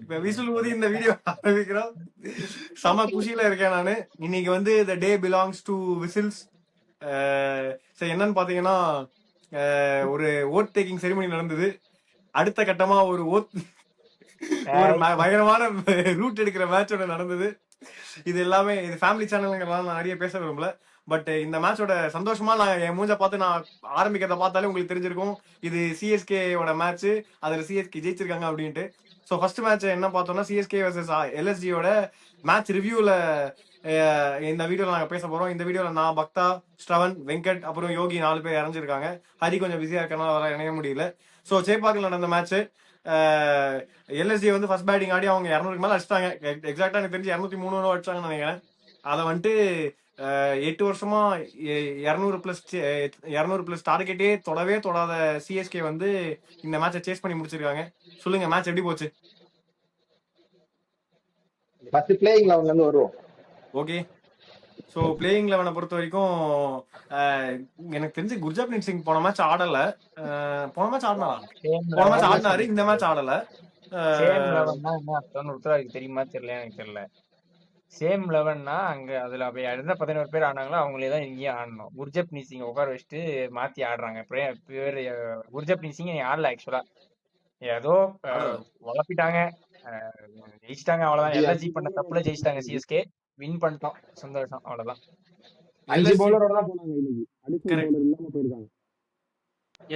இப்ப விசில் ஊதி இந்த வீடியோ ஆரம்பிக்கிறோம். செம குஷியில இருக்கேன் நானு. இன்னைக்கு வந்து த டே பிலாங்ஸ் டு விசில்ஸ். சரி, என்னன்னு பாத்தீங்கன்னா ஒரு ஓட் டேக்கிங் செரிமனி நடந்தது. அடுத்த கட்டமா ஒரு பயங்கரமான ரூட் எடுக்கிற மேட்ச் ஒன்று நடந்தது. இது எல்லாமே இது ஃபேமிலி சேனல்ங்கலாம் நான் நிறைய பேச விரும்பல. பட் இந்த மேட்சோட சந்தோஷமா நான் என் மூஞ்ச பார்த்து நான் ஆரம்பிக்கிறத பார்த்தாலே உங்களுக்கு தெரிஞ்சிருக்கும் இது சிஎஸ்கேவோட மேட்ச், அதுல சிஎஸ்கே ஜெயிச்சிருக்காங்க அப்படின்ட்டு. ஸோ ஃபர்ஸ்ட் மேட்ச் என்ன பார்த்தோம்னா சிஎஸ்கே வர்சஸ் எல்எஸ்ஜியோட மேட்ச் ரிவ்யூல இந்த வீடியோல நாங்க பேச போறோம். இந்த வீடியோல நான், பக்தா, ஸ்ரவன், வெங்கட், அப்புறம் யோகி 4 பேர் இறஞ்சிருக்காங்க. ஹரி கொஞ்சம் பிஸியா இருக்கனால அவரால் இணைய முடியல. ஸோ சேப்பாக்கில் நடந்த மேட்ச் எல்எஸ்டி வந்து ஃபர்ஸ்ட் பேட்டிங் ஆடி அவங்க 200க்கு மேல அடிச்சிட்டாங்க. எக்ஸாக்டா எனக்கு தெரிஞ்சு 203 அடிச்சாங்கன்னு நினைக்கிறேன். அதை வந்துட்டு 8 வருஷமா 200+ டார்கெட்டே தொடாத சிஎஸ்கே வந்து இந்த மேட்சை சேஸ் பண்ணி முடிச்சிருக்காங்க. சொல்லுங்க, மேட்ச் எப்படி போச்சு? ஓகே, ஸோ பிளேயிங் 11 பொறுத்த வரைக்கும் எனக்கு தெரிஞ்சு குர்ஜாப்ரீத் சிங் போன மேட்ச் ஆடல. போன மேட்ச் ஆடினாரு, இந்த மேட்ச் ஆடல. தெரியுமா தெரியல, எனக்கு தெரியல. சேம் 11னா அங்க அதுல இருந்த 11 பேர் ஆனாங்களோ அவங்களே தான் இங்கேயும் ஆடணும். குர்ஜப்ரீத் சிங் உட்கார வச்சுட்டு மாத்தி ஆடுறாங்க. பேர் குர்ஜப்ரீத் சிங் ஆடல. ஆக்சுவலா ஏதோ வளர்ப்பிட்டாங்க, ஜெயிச்சிட்டாங்க, அவ்வளவுதான். எல்எஸ்ஜி பண்ண தப்புல ஜெயிச்சிட்டாங்க. சிஎஸ்கே வின் பண்ணிட்டோம், சந்தோஷம், அவ்வளவுதான்.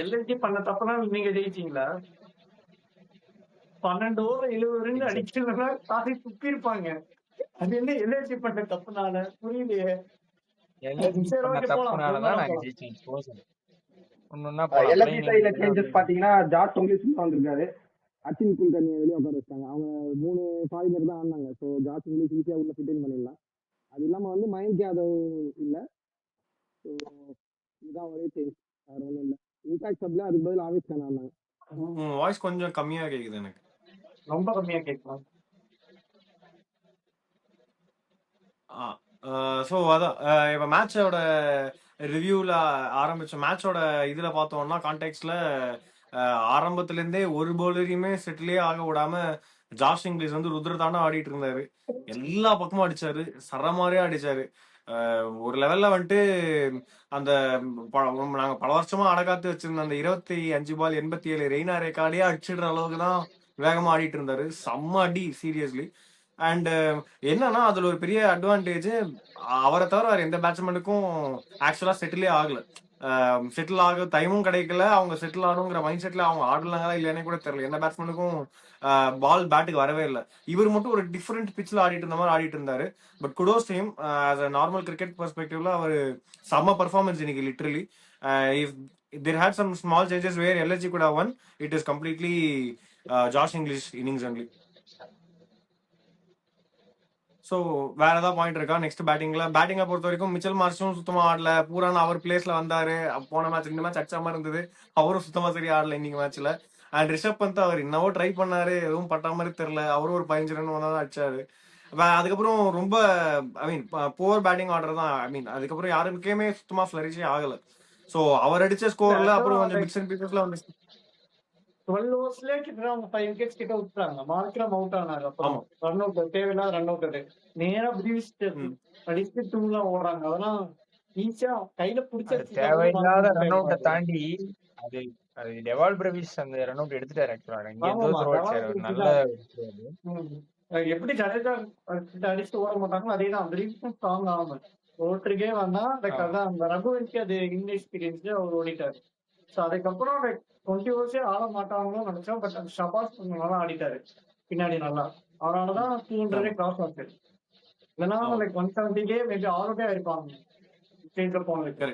எல்எஸ்ஜி பண்ண தப்புனா நீங்க ஜெயிச்சீங்களா? 12 ஓவர் 70 ரன் அடிக்கிறதுனா தாசி துப்பி இருப்பாங்க. அது என்ன எல்எஸ்ஜி பண்ண தப்புனால புரியலையே. எல்எஸ்ஜி பண்ண தப்புனாலதான் நாங்க ஜெயிச்சோம். பாத்தீங்கன்னா ஜார்ஜ் இங்கிலீஷ் வந்திருக்காரு, அச்சின் குல்கர்னியை வெளியே உட்கார வச்சிட்டாங்க. அவங்க 3 ஃபாரினர் தான் ஆடினாங்க. ஸோ ஜார்ஜ் இங்கிலீஷ் ஈஸியா உள்ள ஃபிட் பண்ணிடலாம். அது இல்லாம வந்து மயங்க் யாதவ் இல்ல. ஸோ இதுதான் ஒரே சேஞ்ச், வேற ஒன்றும் இல்லை. இம்பாக்ட் சப்ல அதுக்கு பதில் ஆவேஸ் கான் ஆடினாங்க. வாய்ஸ் கொஞ்சம் கம்மியா கேக்குது, எனக்கு ரொம்ப கம்மியா கேட்கும். ஸோ அதான் இப்போ மேட்சோட ரிவ்யூவில் ஆரம்பிச்ச மேட்சோட இதில் பார்த்தோம்னா கான்டெக்ட்ல ஆரம்பத்துலேருந்தே ஒரு பவுலரையுமே செட்டிலே ஆக விடாம ஜாஷ் இங்கிலீஷ் வந்து ருத்ரதான ஆடிட்டு இருந்தாரு. எல்லா பக்கமும் அடிச்சாரு, சரமாரியா அடிச்சாரு. ஒரு லெவல்ல வந்துட்டு அந்த நாங்க பல வருஷமா அடகாத்து வச்சிருந்த அந்த 25 பால் 87 ரெய்னா ரெக்கார்டே அடிச்சிடுற அளவுக்கு தான் வேகமா ஆடிட்டு இருந்தாரு. செம்ம அடி, சீரியஸ்லி. அண்ட் என்னன்னா அதுல ஒரு பெரிய அட்வான்டேஜ், அவரை தவிர வேற எந்த பேட்ஸ்மேனுக்கும் ஆக்சுவலா செட்டிலே ஆகல. செட்டில் ஆக டைமும் கிடைக்கல. அவங்க செட்டில் ஆகணுங்கிற மைண்ட் செட்ல அவங்க ஆடலாங்களா இல்லையானே கூட தெரியல. எந்த பேட்ஸ்மேனுக்கும் பால் பேட்டுக்கு வரவே இல்லை. இவர் மட்டும் ஒரு டிஃப்ரெண்ட் பிச்சில் ஆடிட்டு இருந்த மாதிரி ஆடிட்டு இருந்தாரு. But kudos team as a normal cricket பெர்ஸ்பெக்டிவ்ல அவர் செம்ம பர்ஃபார்மன்ஸ் இன்னைக்கு. Literally if there had some small changes where LSG could have won, it is completely Josh English innings only. So வேற ஏதாவது பாயிண்ட் இருக்கா? நெக்ஸ்ட் பேட்டிங்கை பொறுத்த வரைக்கும் மிச்சல் மார்ஷும் சுத்தமா ஆடல. பூரான அவர் பிளேஸ்ல வந்தாரு. போன மேட்ச் 2 மேட்ச் அடிச்ச மாதிரி இருந்தது, அவரும் சுத்தமா சரி ஆடல இன்னைக்கு மேட்ச்ல. அண்ட் ரிஷப் பந்த் அவர் என்னவோ ட்ரை பண்ணாரு, எதுவும் பட்ட மாதிரி தெரியல. அவரும் ஒரு 15 ரன் தான் அடிச்சாரு. அதுக்கப்புறம் ரொம்ப புவர் பேட்டிங் ஆர்டர் தான். அதுக்கப்புறம் யாருக்குமே சுத்தமா ஃபிளரிஷே ஆகல. ஸோ அவர் அடிச்ச ஸ்கோர்ல அப்புறம் கொஞ்சம் பிக்ஸ் அண்ட் பீசஸ்ல வந்து 12 ஓவர்ஸ்ல கிட்ட அவங்க 5 விக்கெட்ஸ் கிட்ட விட்டுறாங்க. மார்க்ரம் அவுட் ஆனாரு. அப்புறம் ரன் அவுட், தேவையில்லாத ரன் அவுட். நேரா அடிச்சு டூலாம் ஓடுறாங்க. அதெல்லாம் ஈஸியா கையில பிடிச்ச தேவையில்லாத ரன் அவுட்டை தாண்டி அது டெவால் பிரவிஸ் அந்த ரன் அவுட் எடுத்துட்டாரு. ஆக்சுவலா எப்படி ஜடேஜா அடிச்சு ஓட மாட்டாங்களோ அதேதான். அந்த ஸ்ட்ராங் ஆகும் ஓட்டுருக்கே வந்தா அந்த ரகுவன்ஸ்க்கு அது இன்எக்ஸ்பீரியன்ஸ்ல அவர் ஓடிட்டாரு. ஸோ அதுக்கப்புறம் 20 ஓவர்ஸே ஆட மாட்டாங்களோ நினைச்சோம். பட் அந்த ஷபாஸ் நல்லா ஆடிட்டாரு பின்னாடி நல்லா. அதனாலதான் 200 கிராஸ் ஆச்சு. இல்லைன்னா 170 மேபி ஆல் அவுட்டே ஆயிருப்பாங்க ஸ்டேட்ல போனதுக்கு.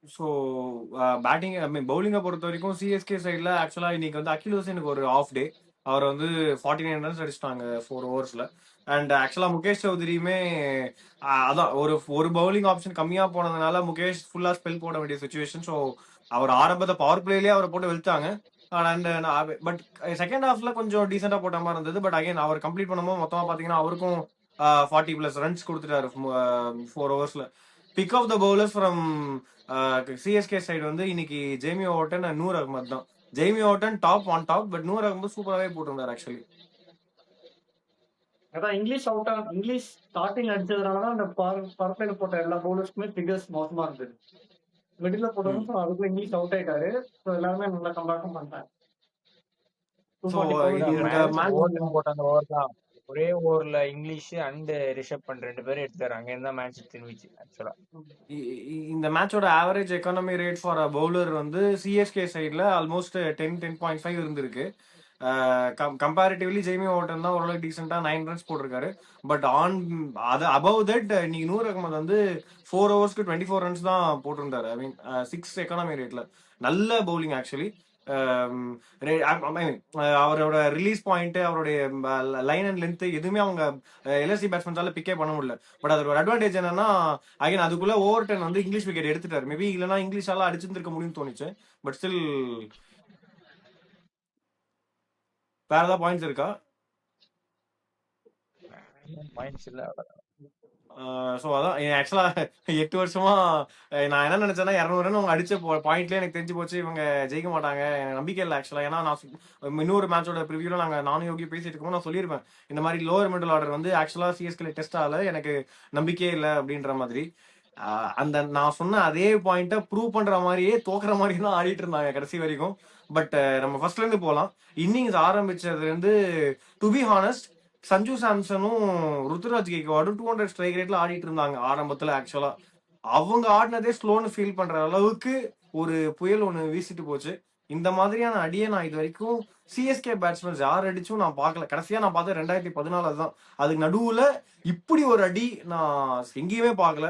ஸோ பேட்டிங் பவுலிங்கை பொறுத்த வரைக்கும் சிஎஸ்கே சைடில் ஆக்சுவலாக இன்னைக்கு வந்து அகில் ஹுசேனுக்கு ஒரு ஆஃப் டே. அவர் வந்து 49 ரன்ஸ் அடிச்சிட்டாங்க 4 ஓவர்ஸ்ல. அண்ட் ஆக்சுவலாக முகேஷ் சௌத்ரியுமே அதான் ஒரு பவுலிங் ஆப்ஷன் கம்மியாக போனதுனால முகேஷ் ஃபுல்லாக ஸ்பெல் போட வேண்டிய சுச்சுவேஷன். ஸோ அவர் ஆரம்பத்தை பவர் பிளேலேயே அவரை போட்டு வெளுத்தாங்க. அண்ட் பட் செகண்ட் ஹாஃப்ல கொஞ்சம் டீசெண்டாக போட்ட மாதிரி இருந்தது. பட் அகைன் அவர் கம்ப்ளீட் பண்ணும்போது மொத்தமாக பார்த்தீங்கன்னா அவருக்கும் 40+ ரன்ஸ் கொடுத்துட்டாரு 4 ஓவர்ஸ்ல. Pick of the bowlers from CSK side வந்து இன்னைக்கு ஜேமி ஓவர்டன், நூர் அகமது தான். Jamie Overton top on top, but நூறு ரகம் சூப்பராகவே போட்டிருந்தார் ஆக்சுவலி. அதான் இங்கிலீஷ் ஸ்டார்டிங் அடிச்சதுனாலதான் அந்த பரப்பையில போட்ட எல்லா பவுலர்ஸ்க்குமே ஃபிகர்ஸ் மோசமா இருந்தது. மிடில் ம். போட்டதும் அதுக்குள்ள இங்கிலீஷ் அவுட் ஆயிட்டாரு. ஸோ எல்லாருமே நல்லா கம்பேக்கும் பண்ணிட்டாங்க. ஸோ 240 பவர் இந்த மேட்ச் மேட்ச் ஓவர்டன் போட்ட அந்த ஓவர் தான் ஒரே ஓவர்ல இங்கிலீஷ் அண்ட் ரிஷப் பண்ட் 2 பேரும் எடுத்தாரு. அங்க இருந்தா மேட்ச் திரும்பிச்சு ஆக்சுவலா. இந்த மேட்சோட average economy rate for a bowler வந்து சிஎஸ்கே சைடில் ஆல்மோஸ்ட் 10.5 இருந்திருக்கு. கம்பேரிட்டிவ்லி ஜெய்மி ஓட்டன் தான் ஓரளவுக்கு டீசெண்டாக 9 ரன்ஸ் போட்டிருக்காரு. பட் அது அபவ் தட் இன்னைக்கு நூர் அகமது வந்து 4 ஓவர்ஸ்க்கு 24 ரன்ஸ் தான் போட்டிருந்தாரு. ஐ மீன் 6 எக்கானமி ரேட்ல நல்ல பவுலிங் ஆக்சுவலி. அவரோட ரிலீஸ் பாயிண்ட், அவருடைய லைன் அண்ட் லென்த் எதுவுமே அவங்க எல்எஸ்சி பேட்ஸ்மேன்ஸால பிக்கே பண்ண முடியல. பட் அதோட அட்வான்டேஜ் என்னன்னா, அகைன் அதுக்குள்ள ஓவர் டென் வந்து இங்கிலீஷ் விக்கெட் எடுத்துட்டாரு. மேபி இல்லைன்னா இங்கிலீஷால அடிச்சிருந்திருக்க முடியும்னு தோணுச்சு. பட் ஸ்டில் வேற ஏதாவது பாயிண்ட்ஸ் இருக்கா? பாயிண்ட்ஸ் இல்ல. ஸோ அதான் ஆக்சுவலா 8 வருஷமா நான் என்ன நினைச்சேன்னா 200 ரன் அவங்க அடிச்ச பாயிண்ட்லேயே எனக்கு தெரிஞ்சு போச்சு இவங்க ஜெயிக்க மாட்டாங்க. எனக்கு நம்பிக்கை இல்லை ஆக்சுவலா. ஏன்னா நான் இன்னொரு மேட்சோட ப்ரிவியூல நானும் யோகி பேசிட்டு இருக்கோம், நான் சொல்லியிருப்பேன் இந்த மாதிரி லோவர் மிடில் ஆர்டர் வந்து ஆக்சுவலா சிஎஸ்கே டெஸ்ட் ஆகல, எனக்கு நம்பிக்கையே இல்லை அப்படின்ற மாதிரி. அந்த நான் சொன்ன அதே பாயிண்ட்டை ப்ரூவ் பண்ற மாதிரியே தோக்குற மாதிரி தான் ஆடிட்டு இருந்தாங்க கடைசி வரைக்கும். பட் நம்ம ஃபர்ஸ்ட்ல இருந்து போகலாம். இன்னிங்ஸ் ஆரம்பிச்சதுல இருந்து டு பி ஹானஸ்ட் சஞ்சு சாம்சனும் ருத்துராஜ் கேக்வாடும் 200 ஸ்ட்ரைக் ரேட்ல ஆடிட்டு இருந்தாங்க ஆரம்பத்துல. ஆக்சுவலா அவங்க ஆடினதே ஸ்லோன்னு ஃபீல் பண்ற அளவுக்கு ஒரு புயல் ஒன்று வீசிட்டு போச்சு. இந்த மாதிரியான அடியை நான் இது வரைக்கும் சிஎஸ்கே பேட்ஸ்மேன்ஸ் யார் அடிச்சும் நான் பார்க்கல. கடைசியா நான் பார்த்தது 2014 தான். அதுக்கு நடுவுல இப்படி ஒரு அடி நான் எங்கேயுமே பார்க்கல.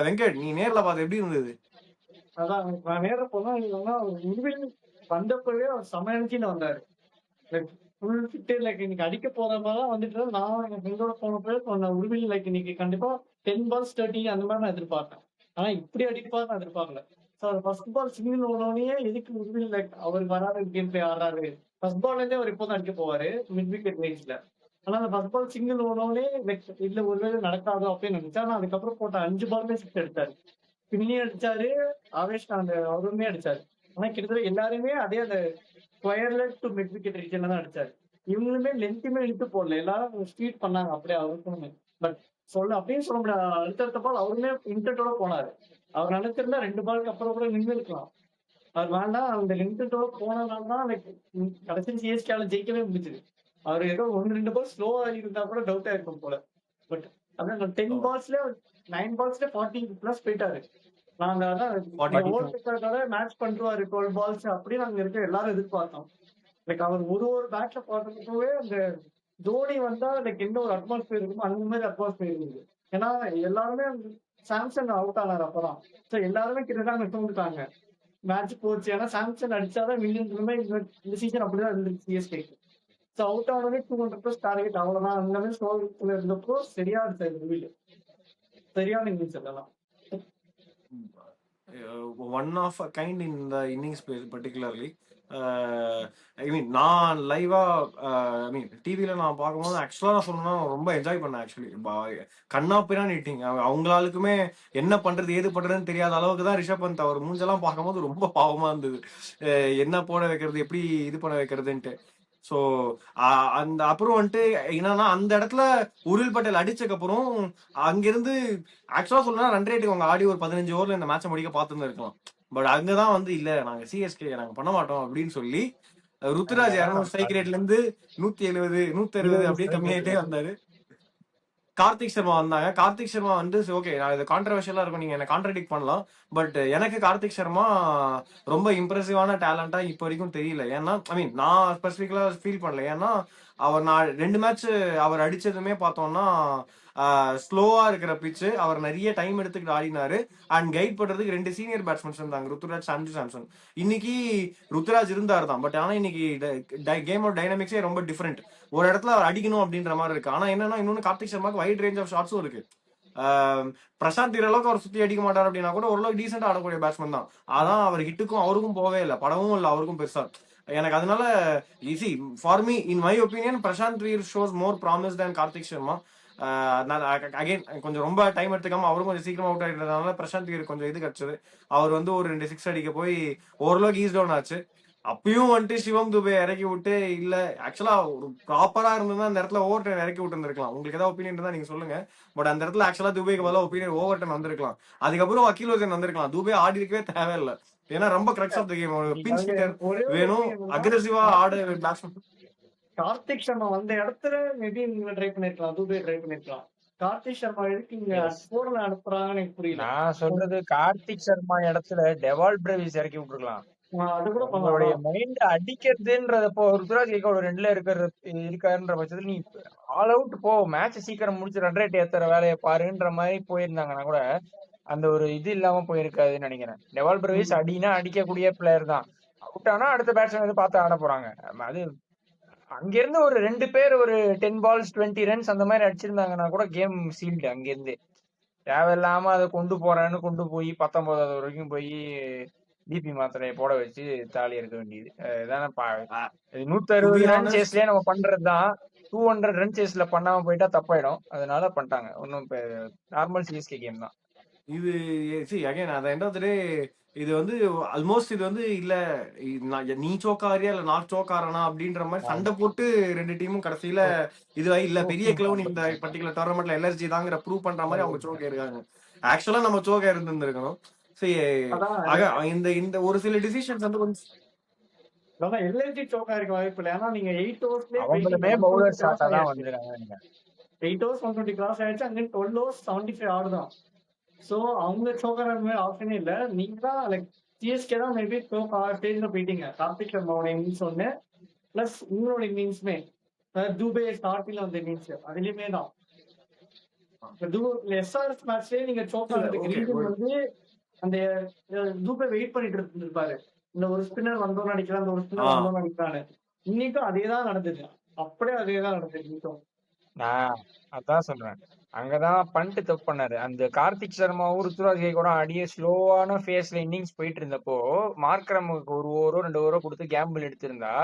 வெங்கட், நீ நேர்ல பார்த்து எப்படி இருந்தது? அதான் நான் நேர போனா முடிவில் வந்தப்பவே அவர் செம எனர்ஜின்னு வந்தாரு. லைக் ஃபுல் ஃபிட், லைக் இன்னைக்கு அடிக்க போற மாதிரி வந்துட்டு நான் எங்க ஃப்ரெண்டோட போனப்போ சொன்ன உருவில் லைக் இன்னைக்கு கண்டிப்பா 10 balls 30 அந்த மாதிரி நான் எதிர்பார்த்தேன். ஆனா இப்படி அடிப்பாரு நான் எதிர்பார்க்கல. ஸோ அது ஃபர்ஸ்ட் பால் சிங்கிள் ஓடனே எதுக்கு உருவில் லைக் அவர் வராரு கேம் பிளே ஆடுறாரு. ஃபர்ஸ்ட் பால்ல இருந்தே அவர் இப்போதான் அடிக்க போவாரு மிட் விக்கெட் ரேஞ்ச்ல. ஆனா அந்த ஃபர்ஸ்ட் பால் சிங்கிள் ஓடனே லைக் இல்ல ஒருவேளை நடக்காதோ அப்படின்னு நினைச்சா. ஆனா அதுக்கப்புறம் போட்ட 5 பாலுமே 6 எடுத்தாரு. பின்னி அடிச்சாரு, ஆவேஷ் அந்த அவருமே அடிச்சாரு. ஆனா கிட்டத்தட்ட எல்லாருமே அதே அந்த ஸ்கொயர்லெட் டு மிட் விக்கெட் ரீஜன்ல தான் அடிச்சாரு. இவங்களுமே லென்த்துமே இழுத்து போடல, எல்லாரும் ஸ்பீட் பண்ணாங்க அப்படியே அவருக்குமே. பட் அப்படின்னு சொல்ல முடியாது. அடுத்தடுத்த பால் அவருமே இன்டென்ட்டோட போனாரு. அவர் நினைச்சிருந்தா 2 பாலுக்கு அப்புறம் கூட நின்று இருக்கலாம். அவர் வேண்டாம், அந்த இன்டென்ட்டோட போனதுனால தான் லைக் கடைசி சிஎஸ்கேல ஜெயிக்கவே முடிஞ்சது. அவர் ஏதோ 1-2 பால் ஸ்லோவா இருந்தா கூட டவுட்டா இருக்கும் போல. பட் அதான் 10 balls 9 balls 40+ போயிட்டாரு. நாங்க அதான் மேட்ச் பண்றாரு 12 balls அப்படின்னு நாங்க இருக்க எல்லாரும் எதிர்பார்த்தோம். லைக் அவர் ஒரு பேட்ல போடுறதுக்கவே அந்த தோனி வந்தா லைக் என்ன ஒரு அட்மாஸ்பியர் இருக்குமோ அந்த மாதிரி அட்மாஸ்பியர் இருக்குது. ஏன்னா எல்லாருமே சாம்சங் அவுட் ஆனார் அப்பதான். ஸோ எல்லாருமே கிட்டத்தட்ட அங்க தூண்டுட்டாங்க, மேட்ச் போச்சு. ஏன்னா சாம்சங் அடிச்சாதான் வில்லியன்ஸுமே இந்த சீசன் அப்படிதான் இருந்துச்சு சிஎஸ்கே. ஸோ அவுட் ஆனவே 200+ டார்கெட் அவ்வளவுதான். அந்த மாதிரி ஸ்லோவில் இருந்தப்போ சரியா அடிச்சாரு, சரியான இன்னிங்ஸ் எல்லாம். One of a kind in the innings particularly. I mean நான் லைவா ஐ மீன் டிவியில நான் பார்க்கும்போது ஆக்சுவலாக நான் சொல்லணும்னா ரொம்ப என்ஜாய் பண்ணேன் ஆக்சுவலி. கண்ணா பின்னா நீட்டிங் அவங்களாலுக்குமே என்ன பண்றது ஏது பண்றதுன்னு தெரியாத அளவுக்கு தான் ரிஷப் பந்த் அவர் மூஞ்செல்லாம் பார்க்கும்போது ரொம்ப பாவமா இருந்தது. என்ன போட வைக்கிறது, எப்படி இது பண்ண வைக்கிறதுன்ட்டு. ஸோ அந்த அப்புறம் வந்துட்டு என்னன்னா அந்த இடத்துல உருள் பட்டேல் அடிச்சதுக்கு அப்புறம் அங்கிருந்து ஆக்சுவலா சொல்லணும்னா ரன் ரேட்டுக்கு அவங்க ஆடி ஒரு 15 ஓவர்ல இந்த மேட்சை முடிக்க பார்த்துன்னு இருக்கலாம். பட் அங்கதான் வந்து இல்ல நாங்க சிஎஸ்கே நாங்க பண்ண மாட்டோம் அப்படின்னு சொல்லி ருத்துராஜ் 200 ஸ்ட்ரைக் ரேட்ல இருந்து 170 160 அப்படியே கம்மியாயிட்டே வந்தாரு. கார்த்திக் சர்மா வந்தாங்க. கார்த்திக் சர்மா வந்து ஓகே, நான் இது கான்ட்ரவர்ஷியலா இருக்கும், நீங்க என்ன கான்ட்ரடிக்ட் பண்ணலாம். பட் எனக்கு கார்த்திக் சர்மா ரொம்ப இம்ப்ரெசிவான டேலண்டா இப்போ வரைக்கும் தெரியல. ஏன்னா ஐ மீன் நான் ஸ்பெசிஃபிக்கலா ஃபீல் பண்ணல. ஏன்னா நான் 2 மேட்ச் அவர் அடிச்சதுமே பார்த்தோம்னா ஸ்லோவா இருக்கிற பிச்சு, அவர் நிறைய டைம் எடுத்துக்கிட்டு ஆடினாரு. அண்ட் கைட் பண்றதுக்கு 2 சீனியர் பேட்ஸ்மேன்ஸ் இருந்தாங்க, ருத்துராஜ், சஞ்சு சாம்சன். இன்னைக்கு ருத்துராஜ் இருந்தார் தான், பட் ஆனா இன்னைக்கு கேமோட டைனமிக்ஸே ரொம்ப டிஃப்ரெண்ட். ஒரு இடத்துல அவர் அடிக்கணும் அப்படின்ற மாதிரி இருக்கு. ஆனா என்னன்னா இன்னொன்னு கார்த்திக் சர்மாக்கு வைட் ரேஞ்ச் ஆஃப் ஷாட்ஸும் இருக்கு. பிரசாந்த் அளவுக்கு அவர் சுத்தி அடிக்க மாட்டார் அப்படின்னா கூட ஓரளவுக்கு டீசெண்டா ஆடக்கூடிய பேட்ஸ்மேன் தான். அதான் அவர் ஹிட்டுக்கும் அவருக்கும் போவே இல்லை, படமும் இல்லை அவருக்கும் பெருசா. எனக்கு அதனால easy for me in my opinion Prashant Veer shows more promise than Kartik Sharma. Again கொஞ்சம் ரொம்ப டைம் எடுத்துக்காம அவரும் கொஞ்சம் சீக்கிரமா அவுட் ஆகிட்டதுனால பிரசாந்த் வீர் கொஞ்சம் இது கிடைச்சது. அவர் வந்து ஒரு 2 6 அடிக்க போய் ஓரளவுக்கு ஈஸ் டவுன் ஆச்சு. அப்பயும் வந்துட்டு சிவம் துபே இறக்கி விட்டு இல்ல ஆக்சுவலா ஒரு ப்ராப்பரா இருந்ததுன்னா அந்த இடத்துல ஓவர் டைம் இறக்கி விட்டு இருந்திருக்கலாம். உங்களுக்கு ஏதாவது ஒப்பீனியன் இருந்தா நீங்க சொல்லுங்க. பட் அந்த இடத்துல ஆக்சுவலா துபேக்கு பதிலா ஒப்பீனியன் ஓவர் டைம் வந்திருக்கலாம். அதுக்கப்புறம் அகில் ஹுசைன் வந்திருக்கலாம். துபே ஆடி இருக்கவே தேவையில்லை. ஏன்னா ரொம்ப கிரக்ஸ் ஆஃப் த கேம். ஒரு பிஞ்ச் அதுல ஹிட்டர் ஒரே ஒரு வேணும், ஒப்பீனியன் என்னன்னா, அக்ரெசிவா ஆட பேட்ஸ்மேன். கார்த்திக் சர்மா வந்த இடத்துல மேபி நீங்க ட்ரை பண்ணிருக்கலாம், துபே ட்ரை பண்ணிருக்கலாம். கார்த்திக் சர்மா எதுக்கு இங்க எஸ் போர்ல அனுப்புறாங்கன்னு எனக்கு புரியல. நான் சொல்றது கார்த்திக் சர்மா இடத்துல டெவால் பிரேவிஸ் இறக்கி விட்டுருக்கலாம். அது கூட உங்களுடைய பண்ணலாம். மைண்ட் அடிக்கிறதுன்றதப்போ ருத்ராஜ் கேக்கோட 2ல இருக்காருன்ற பட்சத்துல நீ ஆல் அவுட் போ, மேட்ச் சீக்கிரம் முடிச்சு ரன் ரேட் ஏத்துற வேலையை பாருன்ற மாதிரி போயிருந்தாங்கன்னா கூட அந்த ஒரு இது இல்லாம போயிருக்காதுன்னு நினைக்கிறேன். டெவால் பிரேவிஸ் அடினா அடிக்கக்கூடிய பிளேயர் தான். அவுட் ஆனா அடுத்த பேட்ஸ்மேன் வந்து பார்த்து ஆட போறாங்க. அது அங்கிருந்து ஒரு 2 பேர் ஒரு 10 பால்ஸ் 20 ரன்ஸ் அந்த மாதிரி அடிச்சிருந்தாங்கன்னா கூட கேம் சீல்டு. அங்கிருந்து தேவையில்லாம அதை கொண்டு போறேன்னு கொண்டு போய் 19வது வரைக்கும் போய் டிபி மாத்திரையை போட வச்சு தாலி இருக்க வேண்டியது. இதான டு 160 பி ரன் ஆனஸ்ட், சேஸ்லயே நம்ம பண்றதுதான். 200 ரன் சேஸ்ல பண்ணாம போயிட்டா தப்பாயிடும். அதனால பண்ணிட்டாங்க. ஒன்னும் நார்மல் சிஎஸ்கே கேம் தான் இது again at end of the day இது வந்து ஆல்மோஸ்ட் இது வந்து இல்ல நீ சோக்காரியா இல்ல நான் சோக்காரனா அப்படின்ற மாதிரி சண்டை போட்டு ரெண்டு டீமும் கடைசியில இதுவாகி இல்ல பெரிய கிளவுன் இந்த பர்டிகுலர் டோர்னமெண்ட்ல எல்எஸ்ஜி தாங்கிற ப்ரூவ் பண்ற மாதிரி அவங்க சோக்க இருக்காங்க. ஆக்சுவலா நம்ம சோக்க இருந்திருக்கணும். சரி, இந்த இந்த ஒரு சில டிசிஷன்ஸ் வந்து கொஞ்சம் அதான் எல்எல்ஜி சோக்கா இருக்க வாய்ப்பு இல்லை. ஏன்னா நீங்க 8 ஓவர்ஸ்லயே அவங்களுமே பவுலர் ஷாட்டா தான் வந்துருக்காங்க. 8 ஓவர்ஸ் 120 கிராஸ் ஆயிடுச்சு. அங்கே 12 ஓவர்ஸ் 75 ஆடுதான். சோ அவங்க சோக்கர் ஆப்ஷனே இல்ல. நீங்க தான் லைக் சிஎஸ்கே தான் மேபி ஸ்டேஜ்ல போயிட்டீங்க. கார்த்திக் சர்மாவோட இன்னிங்ஸ் ஒண்ணு பிளஸ் உங்களோட இன்னிங்ஸ்மே துபே ஸ்டார்டிங்ல வந்த இன்னிங்ஸ் அதுலயுமே தான் எஸ்ஆர்எஸ் மேட்ச்லயே நீங்க சோக்கா ரீசன் வந்து அந்த துபே வெயிட் பண்ணிட்டு இருந்திருப்பாரு. இந்த ஒரு ஸ்பின்னர் வந்தோன்னு அடிக்கலாம், அந்த ஒரு ஸ்பின்னர் வந்தோன்னு அடிக்கலான்னு. இன்னைக்கும் அதேதான் நடந்தது. அப்படியே அதேதான் நடந்தது இன்னைக்கும். நான் அதான் சொல்றேன். அங்கதான் பண்ட் தப்பு பண்ணாரு. அந்த கார்த்திக் சர்மாவும் ருத்துராஜ் கூட அடியே ஸ்லோவான ஃபேஸ்ல இன்னிங்ஸ் போயிட்டு இருந்தப்போ மார்க்ரமுக்கு ஒரு ஓவரோ 2 ஓவரோ கொடுத்து கேம்பிள் எடுத்திருந்தா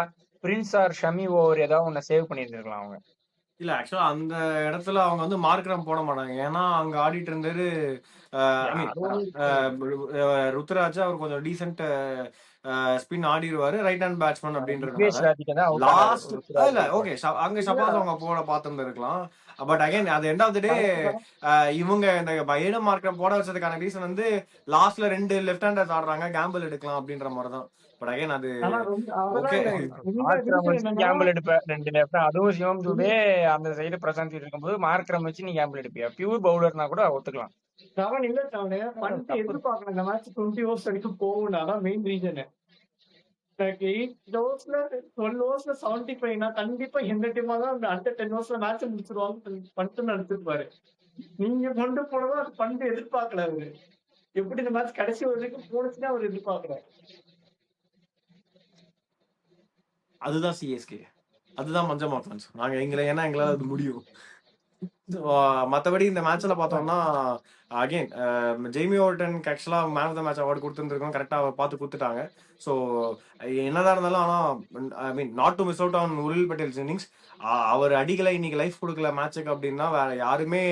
பிரின்ஸ் ஆர் ஷமி ஓவர் ஏதாவது ஒன்னு சேவ் பண்ணியிருந்திருக்கலாம் அவங்க. இல்ல ஆக்சுவலா அந்த இடத்துல அவங்க வந்து மார்க்ரம் போட மாட்டாங்க. ஏன்னா அங்க ஆடிட்டு இருந்தாரு ருத்ராஜ். அவர் கொஞ்சம் டீசென்ட் ஸ்பின் ஆடிடுவாரு, ரைட் ஹேண்ட் பேட்ஸ்மேன் அப்படின்றதுனால லாஸ்ட் இல்ல ஓகே அங்க சப்பாஸ் அவங்க போட பார்த்துருந்துருக்கலாம். பட் அகைன் அது எண்ட் ஆஃப் த டே இவங்க இந்த பைடன் மார்க்கம் போட வச்சதுக்கான ரீசன் வந்து லாஸ்ட்ல 2 லெஃப்ட் ஹேண்டர்ஸ் ஆடுறாங்க, கேம்பிள் எடுக்கலாம் அப்படின்ற மாதிரி தான். பட் அகைன் அது ஓகே கேம்பிள் எடுப்ப 2 லெஃப்ட், அதுவும் சிவம் துபே அந்த சைடு பிரசாந்த் இருக்கும்போது மார்க்ரம் வச்சு நீ கேம்பிள் எடுப்பியா? பியூர் பவுலர்னா கூட ஒத்துக்கலாம். அவன் இல்ல அவனு பண்ணிட்டு எதிர்பார்க்கணும் இந்த மேட்ச் 20 ஓவர்ஸ் வரைக்கும் போகும்னா அதான் மெயின் ரீசன். 8 ஓவர்ஸ்ல 12 ஓவர்ஸ்ல 75 கண்டிப்பா எந்த டீமா தான் அடுத்த 10 ஓவர்ஸ்ல மேட்ச் முடிச்சிருவாங்க பண்ணிட்டு நடத்திருப்பாரு. நீங்க கொண்டு போனதா அது பண்ணிட்டு எதிர்பார்க்கல அவரு. எப்படி இந்த மேட்ச் கடைசி வரைக்கும் போனுச்சுன்னா அவர் எதிர்பார்க்கல. அதுதான் சிஎஸ்கே, அதுதான் மஞ்சள் மார்க்கன்ஸ் நாங்க ஏன்னா எங்களால அது முடியும். மற்றபடி இந்த மேட்ச்ல பார்த்தோம்னா அகைன் ஜெய்மி ஓவர்டனுக்கு ஆக்சுவலா man of the match award கொடுத்துருந்துருக்கோம். கரெக்டாக பார்த்து கொடுத்துட்டாங்க. ஸோ என்னதான் இருந்தாலும் ஆனால் I mean not to miss out on Urvil Patel's innings. அவர் அடிக்கலை, இன்னைக்கு லைஃப் கொடுக்கல மேட்சுக்கு அப்படின்னா வேற யாருமே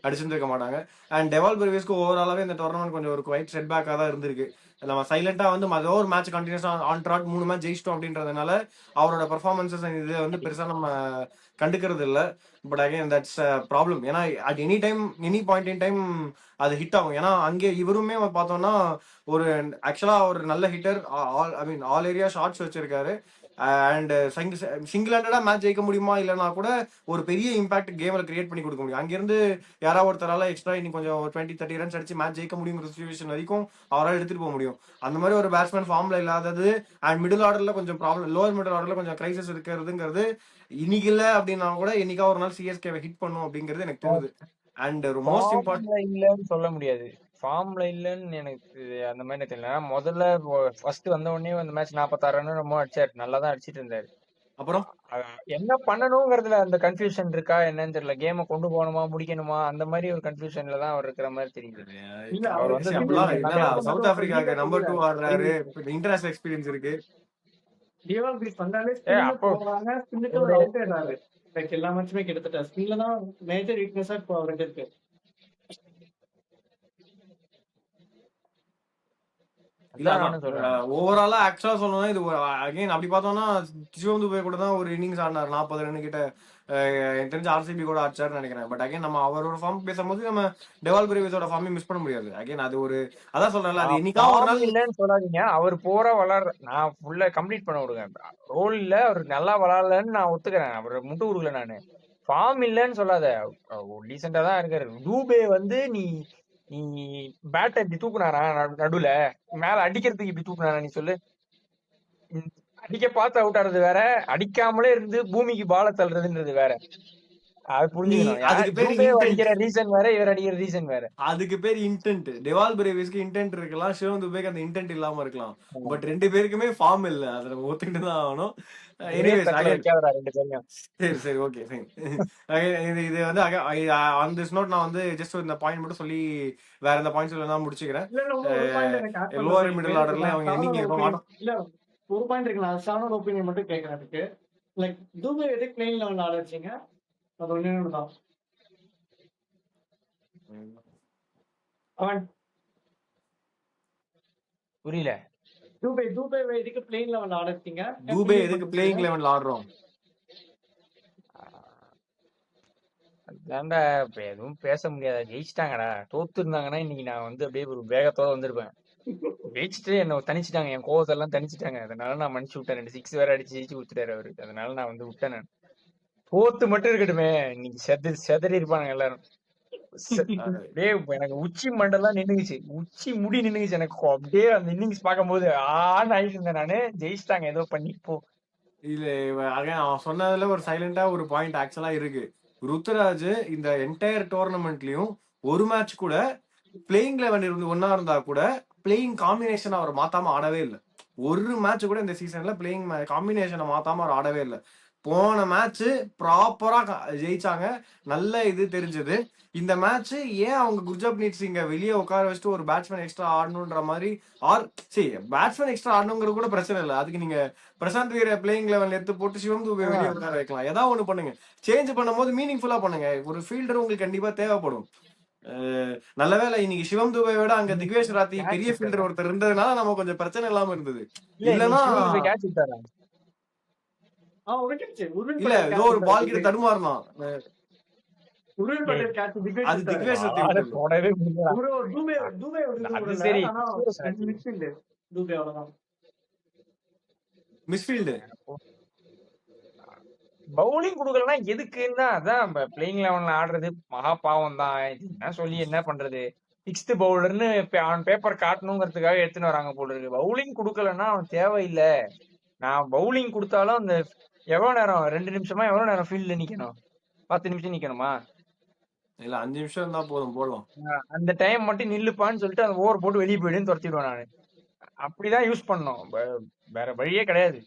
அடிச்சிருந்துருக்க மாட்டாங்க. அண்ட் டெவால் பிரேவிஸ்க்கு ஓவராலாவே இந்த டோர்னமெண்ட் கொஞ்சம் ஒரு குவைட் செட் பேக்காக தான் இருந்திருக்கு. நம்ம சைலண்டா வந்து மற்ற ஒரு மேட்ச் கண்டினியூஸா ஆன் ட்ராக் 3 மேட்ச் ஜெயிச்சிட்டோம் அப்படின்றதுனால அவரோட பெர்ஃபார்மன்சஸ் இது வந்து பெருசா நம்ம கண்டுக்கிறது இல்லை. But again that's problem. ஏன்னா at any time any point in time அது ஹிட் ஆகும். ஏன்னா அங்கே இவருமே பார்த்தோம்னா ஒரு ஆக்சுவலா ஒரு நல்ல ஹிட்டர், ஆல் ஏரியா ஷாட்ஸ் வச்சிருக்காரு. அண்ட் சிங்கிள் ஹேண்டடா மேட்ச் ஜெயிக்க முடியுமா இல்லைன்னா கூட ஒரு பெரிய இம்பாக்ட் கேம்ல கிரியேட் பண்ணி கொடுக்க முடியும். அங்கிருந்து யாராவது ஒருத்தரால எக்ஸ்ட்ரா இன்னும் கொஞ்சம் 20-30 ரன்ஸ் அடிச்சு மேட்ச் ஜெயிக்க முடியுங்கிற சுச்சுவேஷன் வரைக்கும் அவரால் எடுத்துட்டு போக முடியும். அந்த மாதிரி ஒரு பேட்ஸ்மேன் ஃபார்ம்ல இல்லாதது அண்ட் மிடில் ஆர்டர்ல கொஞ்சம் ப்ராப்ளம், லோவர் மிடில் ஆர்டர்ல கொஞ்சம் கிரைசஸ் இருக்கிறதுங்கிறது இன்னைக்கு இல்ல அப்படின்னா கூட என்னைக்கா ஒரு நாள் சிஎஸ்கே ஹிட் பண்ணும் அப்படிங்கிறது எனக்கு தோணுது. அண்ட் மோஸ்ட் இம்பார்ட்டன்ட் இல்லன்னு சொல்ல முடியாது, ஃபார்ம்ல இல்லன்னு எனக்கு அந்த மாதிரி தெரியல. முதல்ல ஃபர்ஸ்ட் வந்த உடனே அந்த மேட்ச் 46 ரன் ரொம்ப அடிச்சாரு, நல்லா தான் அடிச்சிட்டு இருந்தாரு. அப்புறம் என்ன பண்ணணுங்கிறதுல அந்த கன்ஃபியூஷன் இருக்கா என்னன்னு தெரியல. கேமை கொண்டு போகணுமா முடிக்கணுமா அந்த மாதிரி ஒரு கன்ஃபியூஷன்ல தான் அவர் இருக்கிற மாதிரி தெரியுது. அவர் வந்து சவுத் ஆப்பிரிக்காவுக்கு நம்பர் 2 ஆடுறாரு, இன்டர்நேஷனல் எக்ஸ்பீரியன்ஸ் இருக்கு. டிவால் பீஸ் வந்தாலே ஸ்பின்னுக்கு போறாங்க, ஸ்பின்னுக்கு அவுட் ஆயிடுறாரு. லைக் எல்லா மேட்சுமே கிட்டத்தட்ட ஸ்பின்ல தான் மேஜர் வீக்னஸா இப்போ அவருக்கு இருக்கு. இல்ல அதான் அதான் நானும் சொல்றேன். ஓவராலா ஆக்சுவலா சொல்லணும்னா இது அகைன் அப்படி பார்த்தோம்னா சிவம் துபே கூட தான் ஒரு இன்னிங்ஸ் ஆடினார் 40 ரன் கிட்ட. எனக்கு தெரிஞ்ச ஆர்சிபி கூட ஆச்சார்னு நினைக்கிறேன். பட் அகைன் நம்ம அவரோட ஃபார்ம் பேசும்போது நம்ம டெவால் பிரேவிஸோட ஃபார்மே மிஸ் பண்ண முடியாது. அகைன் அது ஒரு அதான் சொல்றேன்ல, அது என்னைக்கா ஒரு ஃபார்ம் நாள். இல்லைன்னு சொல்லாதீங்க. அவர் போரா விளாடுற நான் ஃபுல்லா கம்ப்ளீட் பண்ண விடுங்க. ரோல் இல்ல, அவர் நல்லா விளாடலன்னு நான் ஒத்துக்கிறேன். அவர் முட்டு கொடுக்கல நானு. ஃபார்ம் இல்லைன்னு சொல்லாத. டீசெண்டா தான் இருக்காரு. டூபே வந்து நீ நீ பேட்டை இப்படி தூக்குனாரா நடுவுல மேல அடிக்கிறதுக்கு இப்படி தூக்குனாரா நீ சொல்லு. ம், அடிக்க பார்த்து அவுட் ஆடுறது வேற, அடிக்காமலே இருந்து பூமிக்கு பால தள்ளுறதுன்றது வேற. அது நீ புரிஞ்சுக்கணும். அதுக்கு பேர் டூபே இன்டென்ட். அடிக்கிற ரீசன் வேற, இவர் அடிக்கிற ரீசன் வேற. அதுக்கு பேர் இன்டென்ட். டெவால் பிரேவிஸ்க்கு இன்டென்ட் இருக்கலாம், சிவம் துபேக்கு அந்த இன்டென்ட் இல்லாம இருக்கலாம். ஆமா. பட் ரெண்டு பேருக்குமே ஃபார்ம் இல்ல, அதை நம்ம ஒத்துக்கிட்டு தான் ஆகணும். ஒரே எனிவேஸ் தட்டுல அகைன் வைக்காதடா ரெண்டு பேரையும். சரி சரி ஓகே ஃபைன். இது இது வந்து ஆன் திஸ் நோட் நான் வந்து ஜஸ்ட் இந்த பாயிண்ட் மட்டும் சொல்லி வேற எந்த பாயிண்ட்ஸ் நான் முடிச்சுக்கிறேன். இல்ல இல்ல ஒரு பாயிண்ட் எனக்கு ஆட் பண்றது லோவர் இருக்கு. மிடில் ஆர்டர்ல நான் அவங்க ஷானோட என்னைக்கு இருக்க ஒப்பீனியன் மாட்டோம். இல்ல ஒரு பாயிண்ட் இருக்கு. நான் ஷானோட ஒப்பீனியன் மட்டும் கேட்கறேன். அதுக்கு லைக் துபே எதுக்கு பிளேன் லெவல்ல ஆட வச்சீங்க? அது ஒண்ணு தான். அவன் புரியல. துபே எதுக்கு பிளேன் லெவல்ல ஆட வச்சீங்க? தூபே எதுக்கு பிளேயிங் லெவன்ல ஆடுறோம்? அதான்டா இப்ப எதுவும் பேச முடியாத. ஜெயிச்சிட்டாங்கடா. தோத்து இருந்தாங்கன்னா இன்னைக்கு நான் வந்து அப்படியே ஒரு வேகத்தோட வந்திருப்பேன். ஜெயிச்சுட்டு என்ன தனிச்சிட்டாங்க, என் கோவத்தெல்லாம் தனிச்சிட்டாங்க. அதனால நான் மன்னிச்சு விட்டேன். 2 6 வேற அடிச்சு ஜெயிச்சு கொடுத்துட்டாரு அவருக்கு. அதனால நான் வந்து விட்டேன். நான் தோத்து மட்டும் இருக்கட்டுமே, இன்னைக்கு செதறி இருப்பானுங்க எல்லாரும். அப்படியே எனக்கு உச்சி மண்டெல்லாம் நின்னுச்சு, உச்சி முடி நின்னுச்சு எனக்கு. அப்படியே அந்த இன்னிங்ஸ் பார்க்கும்போது ஆன்னு ஆயிட்டு இருந்தேன் நானு. ஜெயிச்சிட்டாங்க ஏதோ பண்ணி போ. இல்ல அவன் சொன்னதுல ஒரு சைலண்டா ஒரு பாயிண்ட் ஆக்சுவலா இருக்கு. ருத்துராஜ் இந்த என்டையர் டோர்னமெண்ட்லயும் ஒரு மேட்ச் கூட பிளேயிங் லெவன் இருந்து ஒன்னா இருந்தா கூட பிளேயிங் காம்பினேஷன் அவர் மாத்தாம ஆடவே இல்லை. ஒரு மேட்ச் கூட இந்த சீசன்ல பிளேயிங் காம்பினேஷனை மாத்தாம அவர் ஆடவே இல்லை. போன மேட்ச் ப்ராப்பரா ஜெயிச்சாங்க, நல்ல இது தெரிஞ்சது. இந்த மேட்ச் ஏன் அவங்க குர்ஜப்னீத் சிங்க வெளியே உட்கார வச்சுட்டு ஒரு பேட்ஸ்மேன் எக்ஸ்ட்ரா ஆடணுன்ற மாதிரி சரி பேட்ஸ்மேன் எக்ஸ்ட்ரா ஆடணுங்கிறது கூட பிரச்சனை இல்லை. அதுக்கு நீங்க பிரசாந்த் வீர பிளேயிங் லெவல் எடுத்து போட்டு சிவம் துபே வெளியே உட்கார வைக்கலாம். ஏதாவது ஒண்ணு பண்ணுங்க. சேஞ்ச் பண்ணும்போது மீனிங்ஃபுல்லா பண்ணுங்க. ஒரு ஃபீல்டர் உங்களுக்கு கண்டிப்பா தேவைப்படும். நல்ல வேளை இன்னைக்கு சிவம் துபை விட அங்க திக்வேஷ் ராத்தி பெரிய ஃபீல்டர் ஒருத்தர் இருந்ததுனால நம்ம கொஞ்சம் பிரச்சனை இல்லாம இருந்தது. இல்லன்னா கேட்ச் விட்டாரா? இல்ல ஏதோ ஒரு பால் கிட்ட தடுமாறலாம். அது திக்வேஷ் ராத்தி ஆளை விட்டது. தொடவே முடியல. அது சரி. மிஸ்ஃபீல்டு பவுலிங் குடுக்கலன்னா எதுக்குன்னா அதான் பிளேயிங் லெவன்ல ஆடுறது மகா பாவம் தான். என்ன சொல்லி என்ன பண்றது? 6th பவுலர்னு அவன் பேப்பர் காட்டணுங்கிறதுக்காக எடுத்துன்னு வராங்க போல இருக்கு. பவுலிங் குடுக்கலன்னா அவன் தேவையில்லை. நான் பவுலிங் கொடுத்தாலும் அந்த எவ்வளவு நேரம் 2 நிமிஷமா எவ்வளவு நேரம் ஃபீல்ட்ல நிக்கணும்? 10 நிமிஷம் நிக்கணுமா? இல்ல 5 நிமிஷம் இருந்தா போதும் போடலாம். அந்த டைம் மட்டும் நில்லுப்பான்னு சொல்லிட்டு அந்த ஓவர் போட்டு வெளியே போயிடுன்னு துரத்திடுவேன் நானு. அப்படிதான் யூஸ் பண்ணோம். வேற வழியே கிடையாது.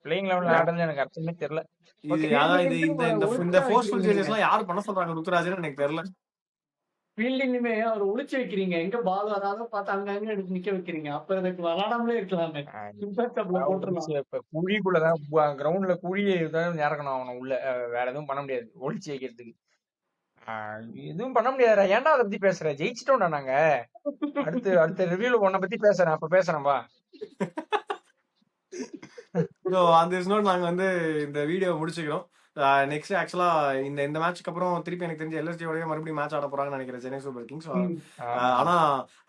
பிளேயிங் லெவன்ல ஆடுறது எனக்கு அர்த்தமே தெரியல. இது அதான் இந்த ஃபோர்ஸ்ஃபுல் சேஞ்சஸ் எல்லாம் யார் பண்ண சொல்றாங்க ருத்துராஜ்னு எனக்கு தெரியல. ஃபீல்டிங்குமே அவர் ஒளிச்சு வைக்கிறீங்க. எங்க பால் வராத பார்த்து அங்கங்க எடுத்து நிக்க வைக்கிறீங்க. அப்ப அதுக்கு விளாடாமலே இருக்கலாமே. இம்பாக்ட் போட்டுடலாம். இப்ப குழிக்குள்ளதான் கிரவுண்ட்ல குழியை தான் இறக்கணும் அவனை உள்ள. வேற எதுவும் பண்ண முடியாது ஒளிச்சு வைக்கிறதுக்கு. எதுவும் பண்ண முடியாதுடா. ஏன்டா அதை பத்தி பேசுற? ஜெயிச்சிட்டோம்டா நாங்க. அடுத்த ரிவ்யூல உன்னை பத்தி பேசுறேன். அப்ப பேசுறேன்பா. அந்த நோட் நாங்க வந்து இந்த வீடியோ முடிச்சுக்கிறோம். நெக்ஸ்ட் ஆக்சுவலா இந்த மேட்ச்க்கு அப்புறம் திருப்பி எனக்கு தெரிஞ்ச எல்எஸ்டியோடய மறுபடியும் மேட்ச் ஆட போறாங்கன்னு நினைக்கிறேன், சென்னை சூப்பர் கிங்ஸ். ஆனா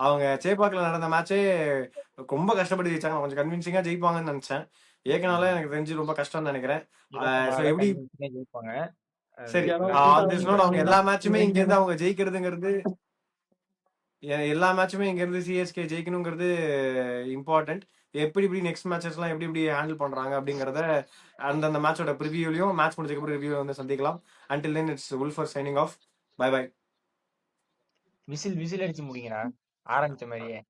அவங்க சேப்பாக்கில் நடந்த மேட்சே ரொம்ப கஷ்டப்பட்டு ஜெயிச்சாங்க. கொஞ்சம் கன்வின்சிங்கா ஜெயிப்பாங்கன்னு நினைச்சேன். ஏற்கனால எனக்கு தெரிஞ்சு ரொம்ப கஷ்டம்னு நினைக்கிறேன். எப்படி ஜெயிப்பாங்க? சரி அவங்க எல்லா மேட்சுமே இங்க இருந்து அவங்க ஜெயிக்கிறதுங்கிறது எல்லா மேட்சுமே இங்க இருந்து சிஎஸ்கே ஜெயிக்கணுங்கிறது இம்பார்ட்டன்ட். எப்படி நெக்ஸ்ட் மேட்சஸ் எல்லாம் எப்படி ஹேண்டில் பண்றாங்க அப்படிங்கறத அந்த மேட்சோட ப்ரிவியூலயும் மேட்ச் முடிஞ்சதுக்கு அப்புறம் ரிவ்யூ வந்து சந்திக்கலாம். until then it's Wolfer signing off. bye bye. Whistle அடிச்சு முடிங்கடா ஆரம்பிச்ச மாதிரியே.